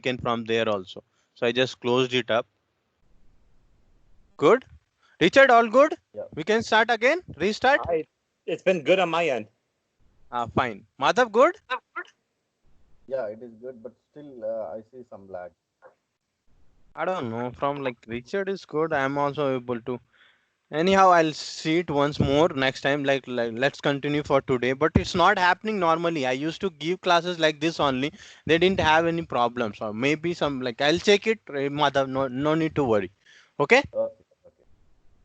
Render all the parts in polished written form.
taken from there also. So I just closed it up. Good. Richard, all good? Yeah. We can start again? Restart? It's been good on my end. Fine. Madhav, good? Yeah, it is good, but still I see some lag. I don't know. From like Richard is good. I am also able to. Anyhow, I'll see it once more next time. Like let's continue for today. But it's not happening normally. I used to give classes like this only. They didn't have any problems. Or maybe some like I'll check it. Madhav, no need to worry. Okay? Okay, okay.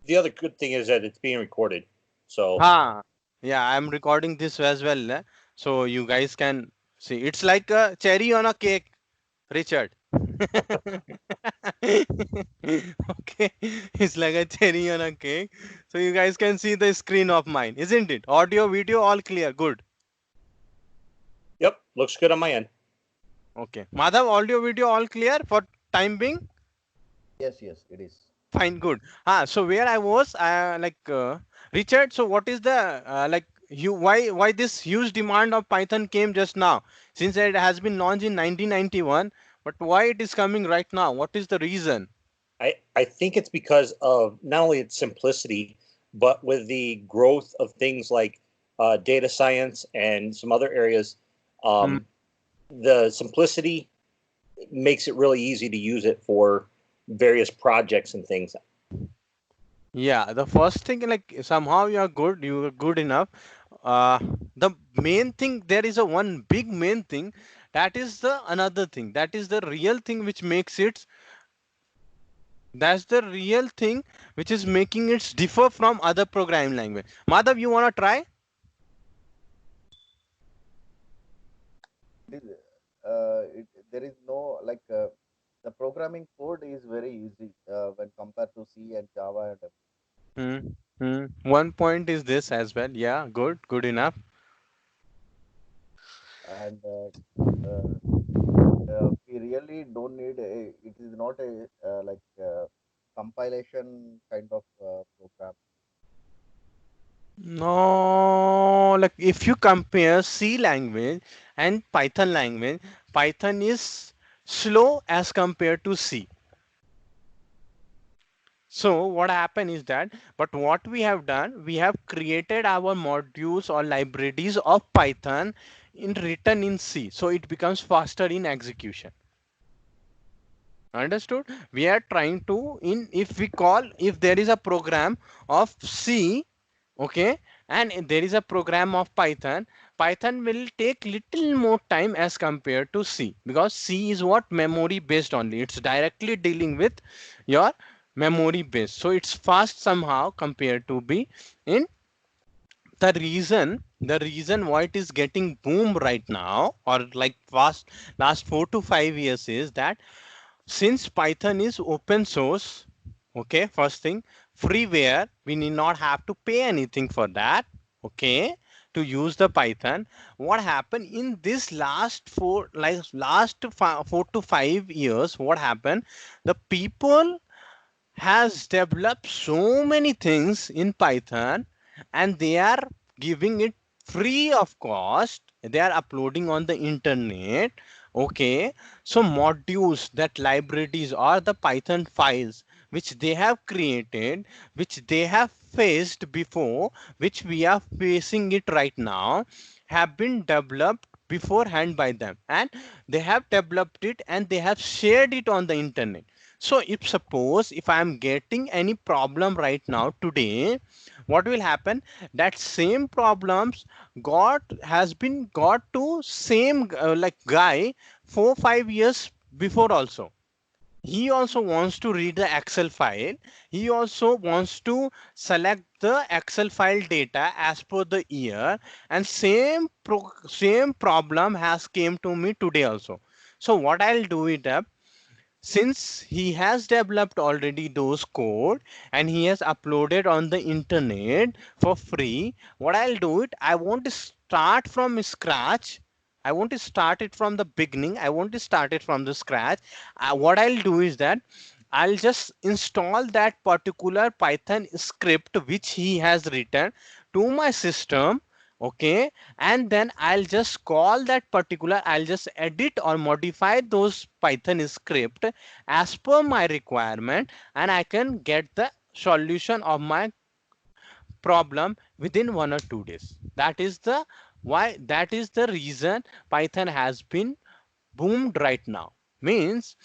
The other good thing is that it's being recorded. So Yeah, I'm recording this as well. So you guys can see. It's like a cherry on a cake, Richard. Okay, it's like a cherry on a cake. So you guys can see the screen of mine, isn't it? Audio, video, all clear. Good. yep, looks good on my end. Okay. Madhav, audio, video, all clear for time being? Yes, yes, it is. Fine, good. So where I was, Richard. So what is the like you why this huge demand of Python came just now? Since it has been launched in 1991, but why it is coming right now? What is the reason? I think it's because of not only its simplicity, but with the growth of things like data science and some other areas, Hmm. the simplicity makes it really easy to use it for various projects and things. Yeah, the first thing like somehow you are good enough. Uh, the main thing there is a one big main thing that is the another thing that is the real thing which makes it that's the real thing which is making it differ from other programming language. Madhav, you wanna try? It is, there is no like the programming code is very easy when compared to C and Java and Hmm. Hmm. One point is this as well. Yeah, good enough. and we really don't need a. It is not a like compilation kind of program. No, like if you compare C language and Python language, Python is slow as compared to C. So what happened is that, but what we have done, we have created our modules or libraries of Python in written in C. So it becomes faster in execution. Understood? We are trying to in if we call if there is a program of C, okay, and there is a program of Python, Python will take little more time as compared to C because C is what memory based only. It's directly dealing with your memory base. So it's fast somehow compared to B in the reason why it is getting boom right now or like fast last 4 to 5 years is that since Python is open source, okay, first thing, freeware, we need not have to pay anything for that, okay, to use the Python. What happened in this last 4 to 5 years? What happened? The people has developed so many things in Python and they are giving it free of cost. They are uploading on the internet. Okay, so modules, that libraries or the Python files which they have created, which they have faced before, which we are facing it right now, have been developed beforehand by them and they have developed it and they have shared it on the internet. So if suppose if I am getting any problem right now today, what will happen? That same problems got to same like guy 4 5 years before also. He also wants to read the Excel file. He also wants to select the Excel file data as per the year, and same problem has came to me today also. So what I'll do it up, since he has developed already those code and he has uploaded on the internet for free, what I'll do it, I want to start from scratch. I want to start it from the beginning. I want to start it from the scratch. What I'll do is that I'll just install that particular Python script which he has written to my system. Okay, and then I'll just call that particular, I'll just edit or modify those Python script as per my requirement, and I can get the solution of my problem within 1 or 2 days. That is the why, that is the reason Python has been boomed right now. Means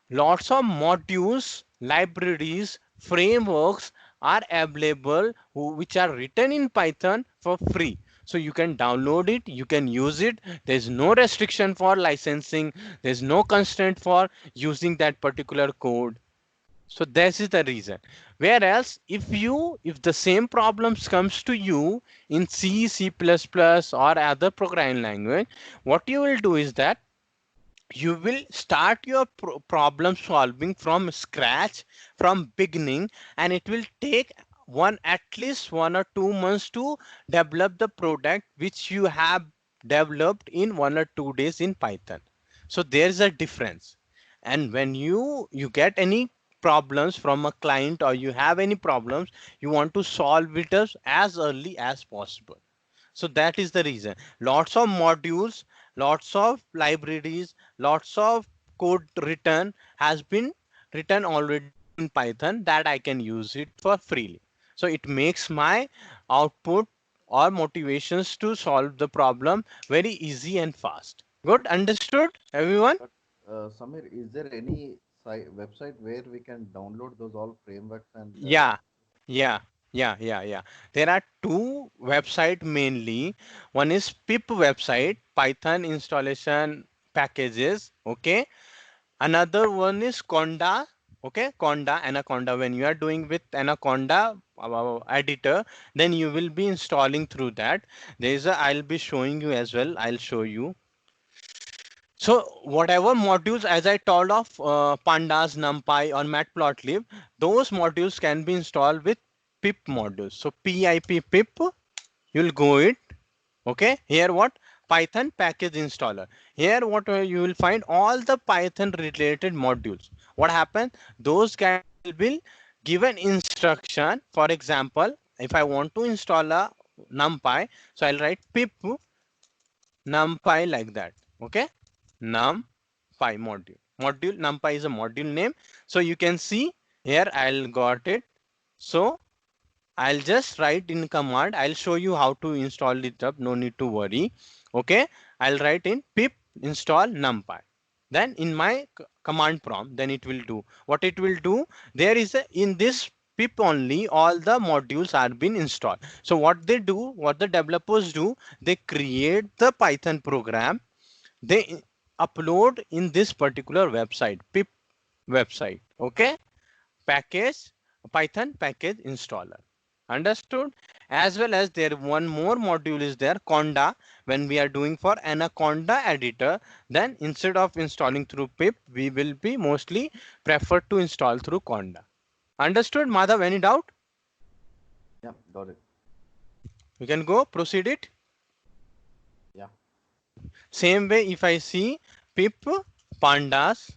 lots of modules, libraries, frameworks are available which are written in Python for free. So you can download it, you can use it. There's no restriction for licensing, there's no constraint for using that particular code. So this is the reason. Whereas if the same problems comes to you in C, C++ or other programming language, what you will do is that you will start your problem solving from scratch, from beginning, and it will take at least 1 or 2 months to develop the product which you have developed in 1 or 2 days in Python. So there's a difference. And when you get any problems from a client, or you have any problems, you want to solve it as early as possible. So that is the reason. Lots of modules, lots of libraries, lots of code written has been written already in Python that I can use it for freely. So it makes my output or motivations to solve the problem very easy and fast. Good, understood, everyone? But Samir, is there any website where we can download those all frameworks and Yeah, yeah, yeah. There are two website mainly. One is pip website, Python installation packages. Okay. Another one is Conda. Okay, Conda, Anaconda. When you are doing with Anaconda editor, then you will be installing through that. There is a, I'll be showing you as well. I'll show you. So whatever modules, as I told of pandas, numpy or matplotlib, those modules can be installed with pip modules. So pip pip, you'll go it. Okay, here what? Python package installer. Here what you will find all the Python related modules. What happens? Those guys will be given instruction. For example, if I want to install a numpy, so I'll write pip numpy like that. Okay, numpy module numpy is a module name. So you can see here I'll got it. So I'll just write in command. I'll show you how to install it up. No need to worry. Okay, I'll write in pip install numpy. Then in my command prompt, then it will do what it will do. There is a, in this pip only all the modules are been installed. So what they do, what the developers do, they create the Python program, they upload in this particular website, pip website. Okay, package, Python package installer. Understood? As well as there one more module is there, Conda. When we are doing for Anaconda editor, then instead of installing through pip, we will be mostly preferred to install through Conda. Understood, Madhav? Any doubt? yeah, got it. We can go proceed it. Yeah, Same way, if I see pip pandas,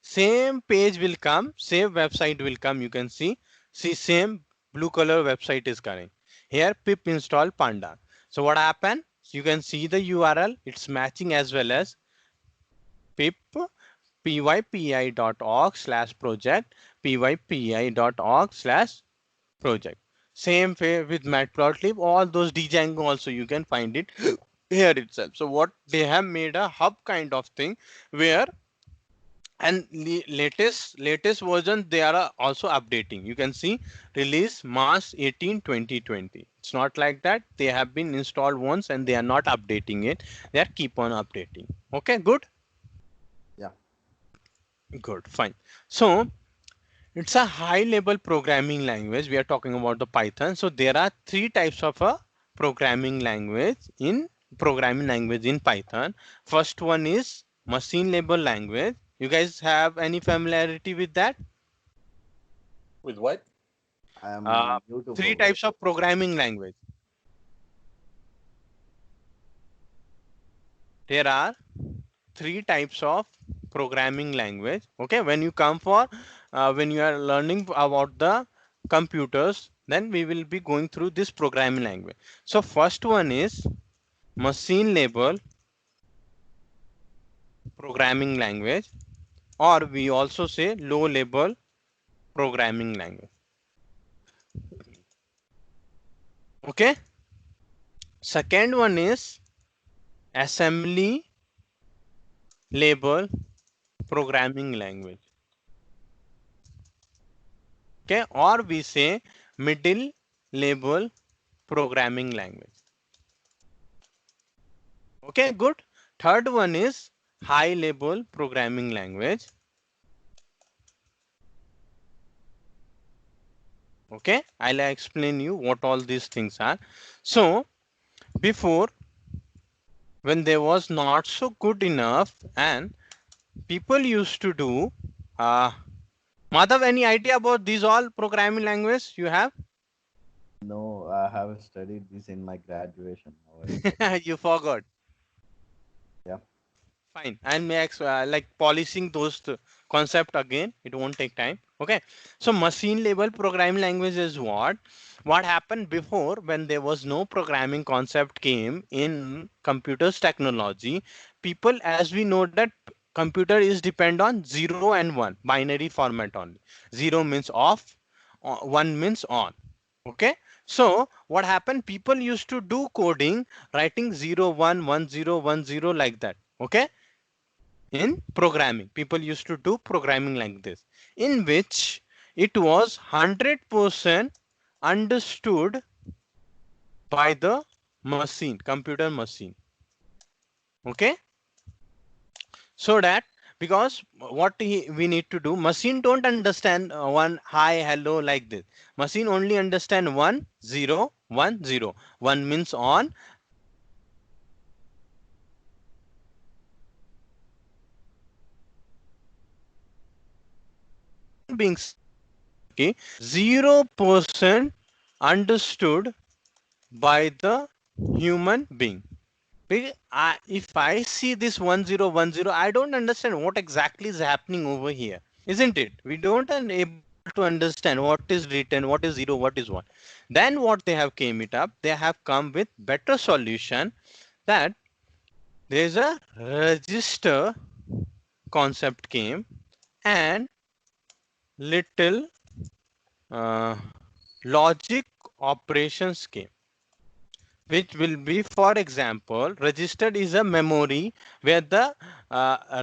same page will come, same website will come. You can see same blue color website is coming here, pip install panda. So what happened, you can see the URL, it's matching as well as pip pypi.org/project pypi.org/project. Same way with matplotlib, all those django also you can find it here itself. So what they have made a hub kind of thing where, and latest version they are also updating. You can see release March 18, 2020. It's not like that they have been installed once and they are not updating it, they are keep on updating. Okay, good, yeah, good, fine. So it's a high level programming language. We are talking about the Python. So there are three types of a programming language in Python. First one is machine level language. You guys have any familiarity with that? With what? I Uh, am new to Three programming. types of programming language. There are three types of programming language. Okay, when you come for when you are learning about the computers, Then we will be going through this programming language. So first one is machine level programming language, or we also say low level programming language. Okay. Second one is assembly level programming language. Okay, or we say middle level programming language. Okay, good. Third one is high level programming language. Okay, I'll explain you what all these things are. So before, when there was not so good enough and people used to do Madhav, any idea about these all programming languages you have? No, I haven't studied this in my graduation. Now I studied. You forgot. Yeah. Fine. And make like polishing those concept again. It won't take time. Okay. So machine level programming language is what happened before when there was no programming concept came in computers technology. People, as we know that computer is depend on 0 and 1 binary format only. 0 means off, 1 means on. Okay. So what happened? People used to do coding writing 0 1 1 0 1 0 like that. Okay, in programming people used to do programming like this, in which it was 100% understood by the machine, computer machine. Okay, so that because we need to do, machine don't understand one hi hello like this. Machine only understand 1 0 1 0. 1 means on, reason being said, okay, 0% understood by the human being. If I see this 1 0 1 0, I don't understand what exactly is happening over here, isn't it? We don't able to understand what is written, what is 0, what is 1. Then what they have came it up, they have come with better solution, that there is a register concept came, and little uh, logic operations came, which will be, for example, registered is a memory where the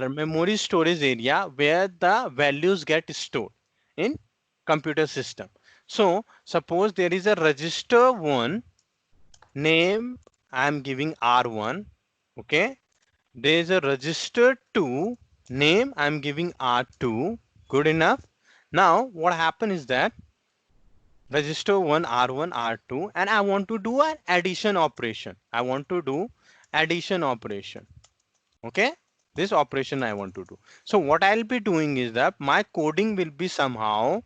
memory storage area where the values get stored in computer system. So suppose there is a register 1, name I am giving R1. Okay, there is a register 2, name I am giving R2. Good enough. Now what happen is that register 1 R1 R2, and I want to do an addition operation. I want to do addition operation. Okay, this operation I want to do. So what I'll be doing is that my coding will be somehow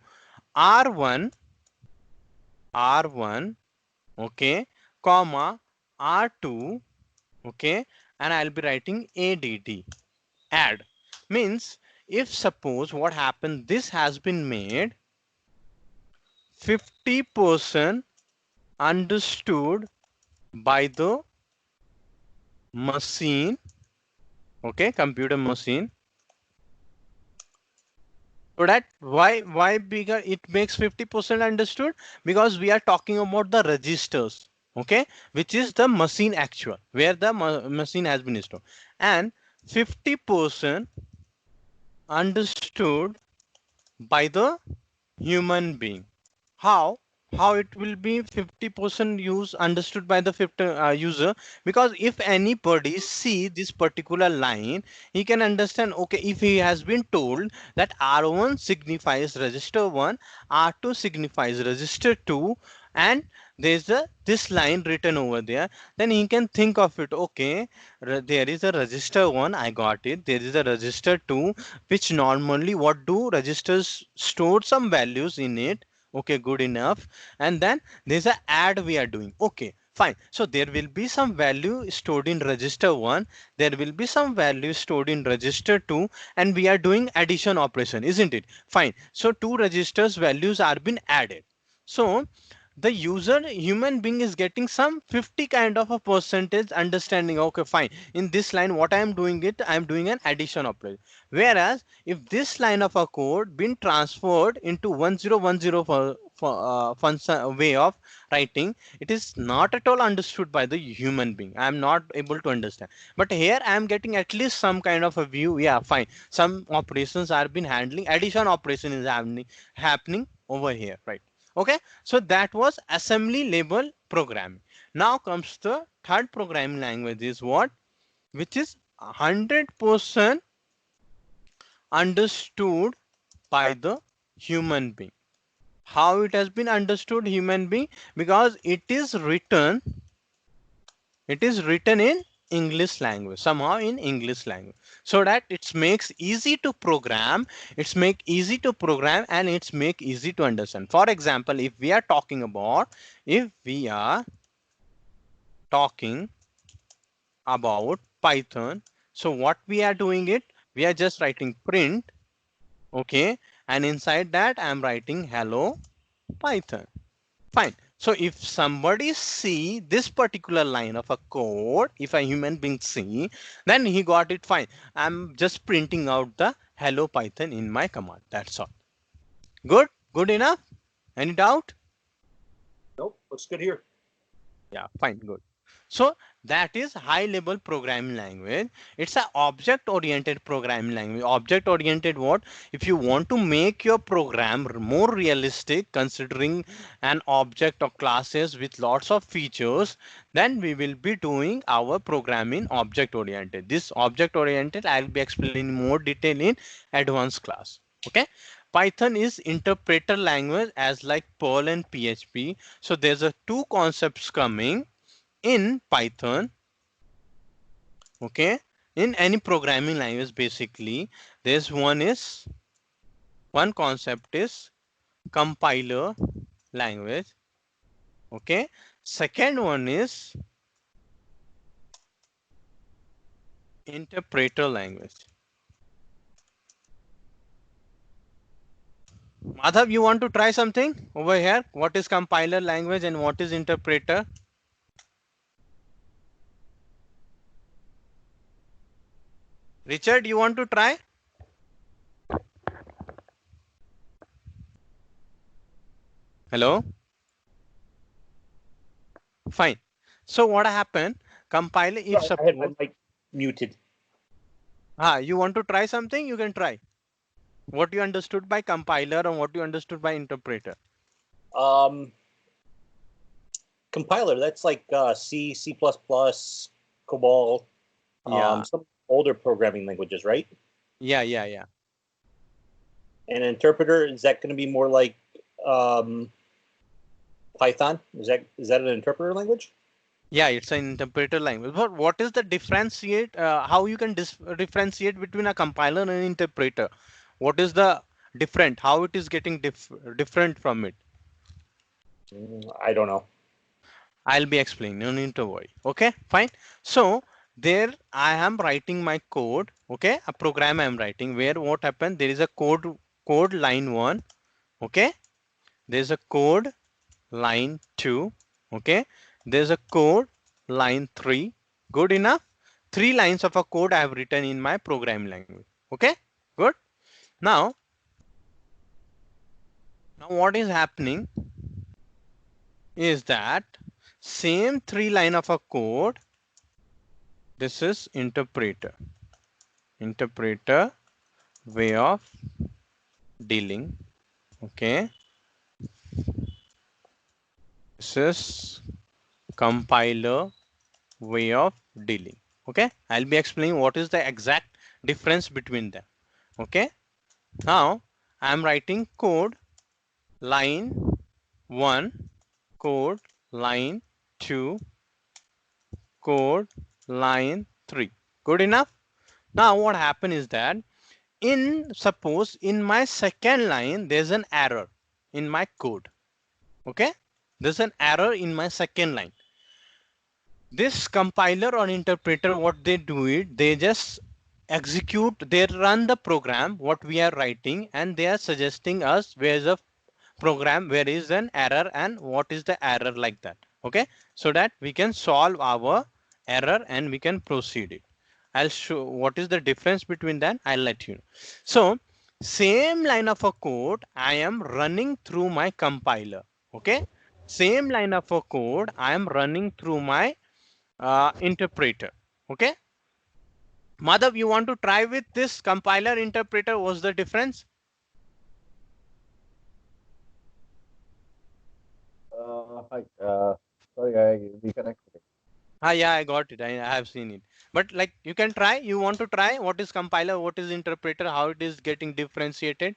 R1 R1, okay, comma R2, okay, and I'll be writing add. Means if suppose what happened, this has been made 50% understood by the machine, okay, computer machine. So that why bigger it makes 50% understood, because we are talking about the registers, okay, which is the machine actual where the machine has been stored, and 50% understood by the human being. How? How it will be 50% use understood by the 50 user? Because if anybody see this particular line, he can understand, okay, if he has been told that R1 signifies register 1, R2 signifies register 2, and there's a this line written over there, then he can think of it, okay, there is a register 1, I got it, there is a register 2, which normally what do registers store some values in it. Okay, good enough. And then there's a add we are doing. Okay, fine. So there will be some value stored in register 1, there will be some value stored in register 2, and we are doing addition operation, isn't it? Fine. So two registers values are been added. So the user human being is getting some 50 kind of a percentage understanding. Okay, fine, in this line what I am doing it, I am doing an addition operation. Whereas if this line of a code been transferred into 1010 function way of writing, it is not at all understood by the human being. I am not able to understand, but here I am getting at least some kind of a view. Yeah, fine, some operations are been handling, addition operation is happening over here, right? Okay, so that was assembly level programming. Now comes the third programming language, is what, which is 100% understood by the human being. How it has been understood human being? Because it is written in English language, somehow in English language, so that it makes easy to program, and it's make easy to understand. For example, if we are talking about Python, so what we are doing it, we are just writing print, okay, and inside that I am writing hello Python. Fine. So if somebody see this particular line of a code, if a human being see, then he got it fine. I'm just printing out the hello Python in my command. That's all. Good? Good enough? Any doubt? Nope, looks good here. Yeah, fine, good. So that is high level programming language. It's a object oriented programming language. Object oriented what? If you want to make your program more realistic, considering an object or classes with lots of features, then we will be doing our programming object oriented. This object oriented I'll be explaining more detail in advanced class. Okay. Python is interpreter language as like Perl and PHP. So there's a two concepts coming in Python. Okay, in any programming language, basically there's one concept is compiler language. Okay, second one is interpreter language. Madhav, you want to try something over here? What is compiler language and what is interpreter? Richard, you want to try? Hello? Fine. So what happened? Compiler, if Sorry, I had my suppose, mic muted. you want to try something, you can try. What you understood by compiler and what you understood by interpreter? Um, Compiler, that's like C, C++, COBOL, Yeah, some older programming languages, right? yeah. And interpreter, is that going to be more like Python? Is that an interpreter language? Yeah, it's an interpreter language. But what is the differentiate? How you can differentiate between a compiler and an interpreter? What is the different? How it is getting different from it? I don't know. I'll be explaining. No need to worry. Okay, fine. So there I am writing my code. Okay, a program I am writing where what happened? There is a code line 1. Okay, there's a code line 2. Okay, there's a code line 3. Good enough. 3 lines of a code I have written in my programming language. Okay, good. Now what is happening is that same 3 line of a code, this is interpreter way of dealing. Okay, this is compiler way of dealing. Okay, I'll be explaining what is the exact difference between them. Okay, now I'm writing code line 1, code line 2, code line 3. Good enough. Now what happened is that suppose in my second line there's an error in my code. Okay, there's an error in my second line. This compiler or interpreter, what they do it, they just they run the program what we are writing, and they are suggesting us where's a program where is an error and what is the error, like that. Okay, so that we can solve our error and we can proceed it. I'll show what is the difference between that. I'll let you know. So same line of a code I am running through my compiler. Okay, same line of a code I am running through my interpreter. Okay, Madhav, you want to try with this compiler interpreter? What's the difference? Hi. Sorry, I reconnected. Yeah, I got it. I have seen it. But like you can try. You want to try what is compiler, what is interpreter, how it is getting differentiated?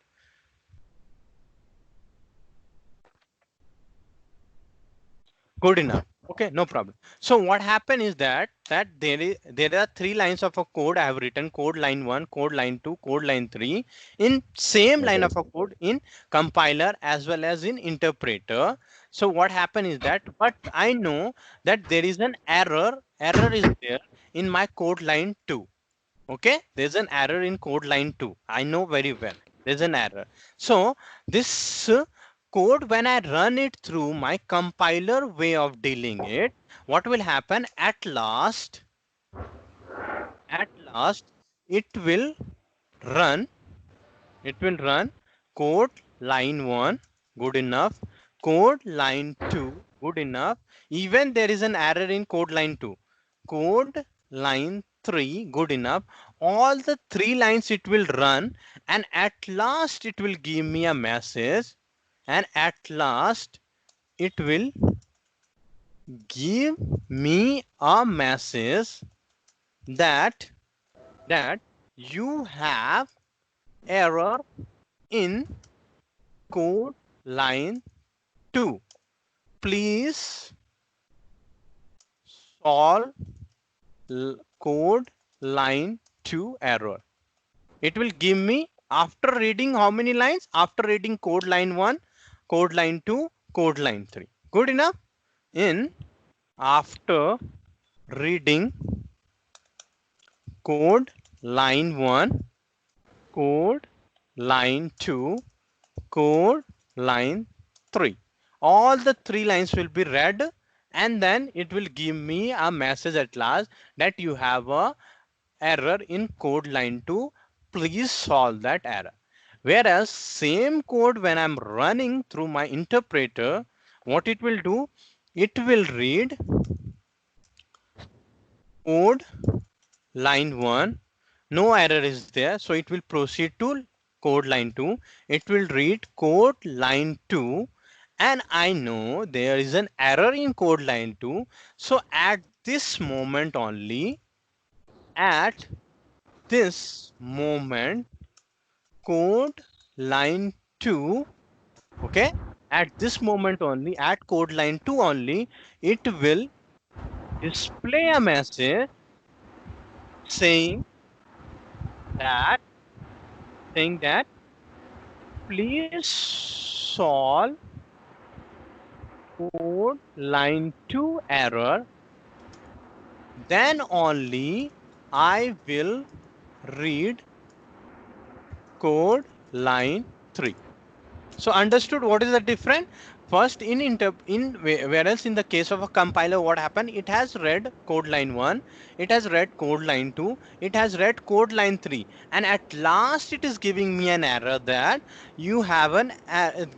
Good enough. Okay, no problem. So what happened is that there are three lines of a code I have written: code line 1, code line 2, code line 3, in same line Okay. of a code in compiler as well as in interpreter. So what happened is that, but I know that there is an error is there in my code line 2. Okay, there's an error in code line 2. I know very well there's an error. So this code, when I run it through my compiler way of dealing it, what will happen at last it will run it will run code line 1, good enough, code line 2, good enough, even there is an error in code line 2, code line 3, good enough, all the three lines it will run, and at last it will give me a message, and at last it will give me a message that that you have error in code line 2. Please solve code line 2 error. It will give me after reading how many lines? After reading code line 1, code line 2, code line 3. Good enough? In after reading code line 1, code line 2, code line 3. All the three lines will be read, and then it will give me a message at last that you have a error in code line 2. Please solve that error. Whereas same code, when I'm running through my interpreter, what it will do? It will read code line 1, no error is there, so it will proceed to code line 2. It will read code line 2, and I know there is an error in code line 2. So at this moment only, at this moment, code line 2, okay, at this moment only, at code line 2 only, it will display a message saying that please solve code line 2 error, then only I will read code line 3. So understood what is the difference? First whereas in the case of a compiler, what happened? It has read code line 1, it has read code line 2, it has read code line 3, and at last it is giving me an error that you have an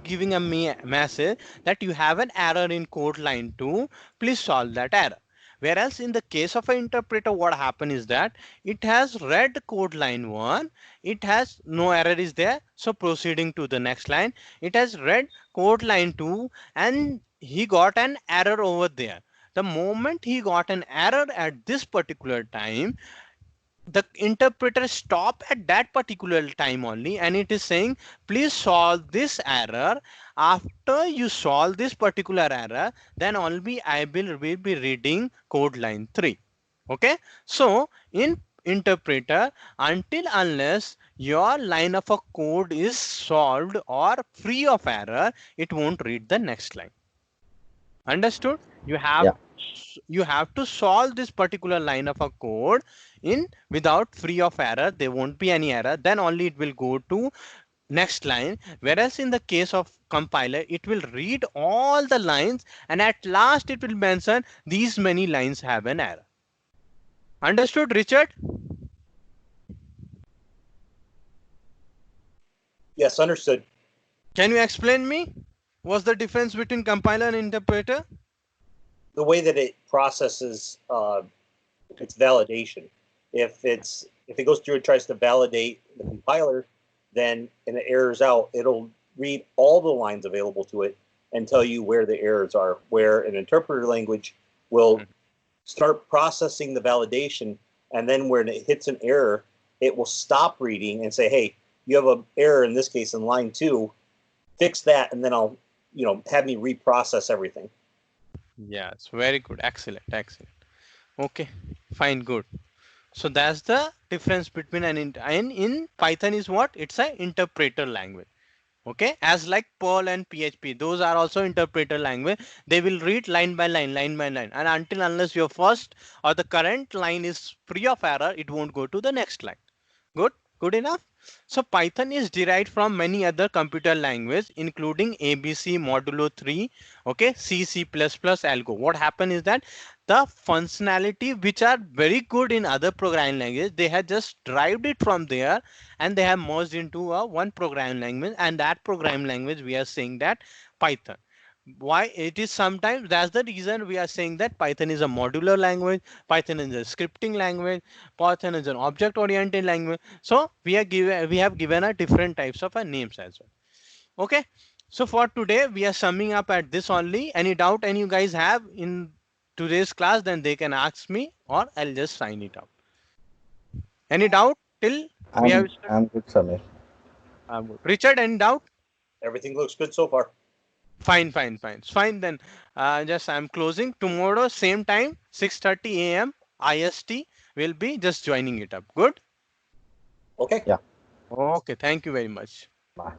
giving a me a message that you have an error in code line 2, please solve that error. Whereas in the case of an interpreter, what happened is that it has read code line 1, it has no error is there, so proceeding to the next line, it has read code line 2, and he got an error over there. The moment he got an error at this particular time, the interpreter stop at that particular time only, and it is saying please solve this error. After you solve this particular error, then only will be reading code line 3. Okay, so in interpreter, until unless your line of a code is solved or free of error, it won't read the next line. Understood? You have Yeah. you have to solve this particular line of a code in without free of error. There won't be any error, then only it will go to next line, whereas in the case of compiler it will read all the lines and at last it will mention these many lines have an error. Understood, Richard? Yes, understood. Can you explain me what's the difference between compiler and interpreter? The way that it processes its validation. If it goes through and tries to validate the compiler, then and it errors out, it'll read all the lines available to it and tell you where the errors are. Where an interpreter language will start processing the validation, and then when it hits an error, it will stop reading and say, "Hey, you have an error in this case in line 2. Fix that, and then I'll have me reprocess everything." Yes, very good. Excellent, excellent. Okay, fine, good. So that's the difference between and in Python is what? It's an interpreter language. Okay, as like Perl and PHP, those are also interpreter language. They will read line by line by line, and until unless your first or the current line is free of error, it won't go to the next line. Good, good enough. So Python is derived from many other computer languages, including ABC, Modulo 3, okay, C, Algo. What happened is that the functionality which are very good in other programming languages, they have just derived it from there and they have merged into a one programming language, and that programming language we are saying that Python. Why it is sometimes, that's the reason we are saying that Python is a modular language, Python is a scripting language, Python is an object oriented language. So we have given a different types of names as well. Okay, so for today we are summing up at this only. Any doubt any you guys have in today's class, then they can ask me or I'll just sign it up. Any doubt till we have started? I'm good, Samir. Richard, any doubt? Everything looks good so far. Fine, fine, fine. It's fine then. Just I'm closing tomorrow, same time, 6:30 a.m. IST. Will be just joining it up. Good. Okay. Yeah. Okay. Thank you very much. Bye.